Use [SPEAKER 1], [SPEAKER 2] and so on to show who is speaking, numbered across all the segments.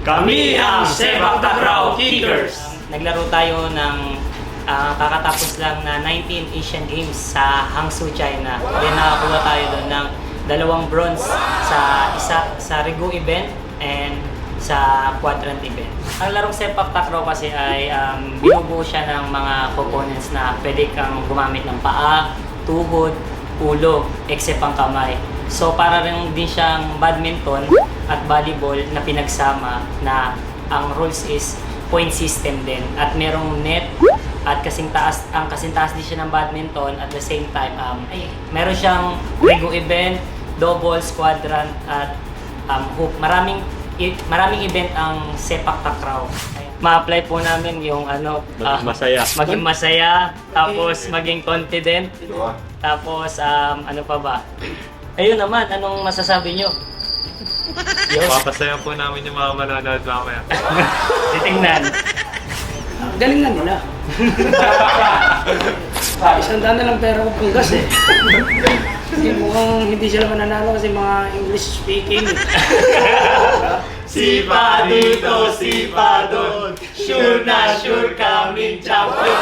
[SPEAKER 1] Kami ang Sepak Takraw Kickers!
[SPEAKER 2] Naglaro tayo ng kakatapos lang na 19 Asian Games sa Hangzhou, China. Then nakakuha tayo doon ng 2 bronze sa Rigu event and sa quadrant event. Ang larong Sepak Takraw kasi ay binubuo siya ng mga components na pwede kang gumamit ng paa, tuhod, ulo, except ang kamay. So para rin din siyang badminton at volleyball na pinagsama na ang rules is point system din at merong net at kasing taas din siya ng badminton at the same time meron siyang Rigu event, doubles, quadrant at hoop. Maraming event ang Sepak Takraw. Ma-apply po namin yung maging masaya, tapos maging confident, tapos ano pa ba? Ayun naman, anong masasabi nyo?
[SPEAKER 3] Papasaya po namin yung mga manonood mamaya.
[SPEAKER 2] Titingnan.
[SPEAKER 1] Galing na nila. Isang daan na lang pera ko pang gas eh. Kasi mukhang hindi sila mananalo kasi mga English speaking.
[SPEAKER 3] Sipa dito, sipa doon. Sure na sure kaming champion.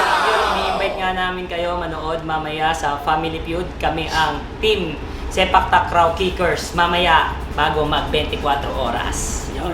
[SPEAKER 2] I-invite nga namin kayo manood mamaya sa Family Feud. Kami ang team Sepak Takraw Kickers mamaya bago mag 24 oras.
[SPEAKER 1] Yun.